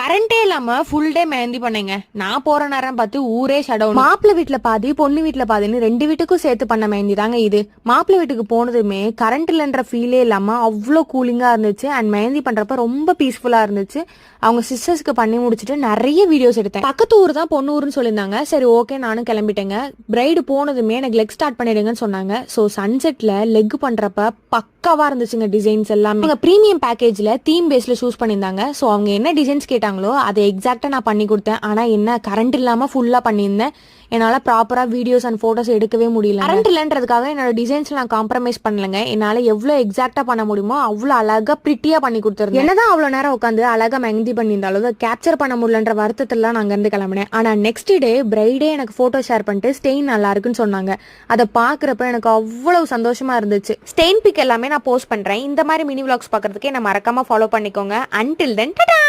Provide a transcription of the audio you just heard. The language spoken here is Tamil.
கரண்டே இல்லாம ஃபுல் டே மெஹந்தி பண்ணேங்க. நான் போற நேரம் பார்த்து ஊரே ஷட் டவுன். மாப்பிள்ளை வீட்டுல பாதி பொண்ணு வீட்டுல பாதின்னு 2 வீட்டுக்கும் சேர்த்து பண்ண மெஹந்தி தாங்க இது. மாப்பிள்ளை வீட்டுக்கு போனதுமே கரண்ட் இல்லைன்ற ஃபீலே இல்லாம அவ்வளோ கூலிங்கா இருந்துச்சு. அண்ட் மெஹந்தி பண்றப்ப ரொம்ப பீஸ்ஃபுல்லா இருந்துச்சு. அவங்க சிஸ்டர்ஸ்க்கு பண்ணி முடிச்சுட்டு நிறைய வீடியோஸ் எடுத்தேன். பக்கத்து ஊர் தான் பொண்ணு ஊருன்னு சொல்லியிருந்தாங்க. சரி ஓகே நானும் கிளம்பிட்டேங்க. பிரைடு போனதுமே எனக்கு லெக் ஸ்டார்ட் பண்ணிடுங்கன்னு சொன்னாங்க. ஸோ சன்செட்ல லெக் பண்றப்ப பக்காவா இருந்துச்சுங்க டிசைன்ஸ் எல்லாமே. அவங்க ப்ரீமியம் பேக்கேஜ்ல தீம் பேஸ்ல சூஸ் பண்ணியிருந்தாங்க. ஸோ அவங்க என்ன டிசைன்ஸ் கேட்டாங்களோ அதை எக்ஸாக்டா நான் பண்ணி கொடுத்தேன். ஆனா என்ன கரண்ட் இல்லாம ஃபுல்லா பண்ணியிருந்தேன். என்னால ப்ராப்பரா வீடியோஸ் அண்ட் போட்டோஸ் எடுக்கவே முடியல. கரண்ட் இல்லன்றதுக்காக என்னோட டிசைன்ஸ்ல நான் காம்ப்ரமைஸ் பண்ணலங்க. என்னால எவ்வளவு எக்ஸாக்டா பண்ண முடியுமோ அவ்வளவு அழகா பிரிட்டியா பண்ணி கொடுத்துருந்தேன். என்னதான் அவ்வளவு நேரம் உட்காந்து அழகா மெஹந்தி பண்ணியிருந்தாலும் அதை கேப்சர் பண்ண முடியலன்ற வருத்தத்துல நான் அங்கிருந்து கிளம்பினேன். ஆனா நெக்ஸ்ட் டே பிரைடே எனக்கு போட்டோ ஷேர் பண்ணிட்டு ஸ்டெயின் நல்லா இருக்குன்னு சொன்னாங்க. அதை பாக்குறப்ப எனக்கு அவ்வளவு சந்தோஷமா இருந்துச்சு. ஸ்டெயின் பிக் எல்லாமே நான் போஸ்ட் பண்றேன். இந்த மாதிரி மினி விளாக்ஸ் பாக்குறதுக்கு என்ன மறக்காம ஃபாலோ பண்ணிக்கோங்க. Until then Tata.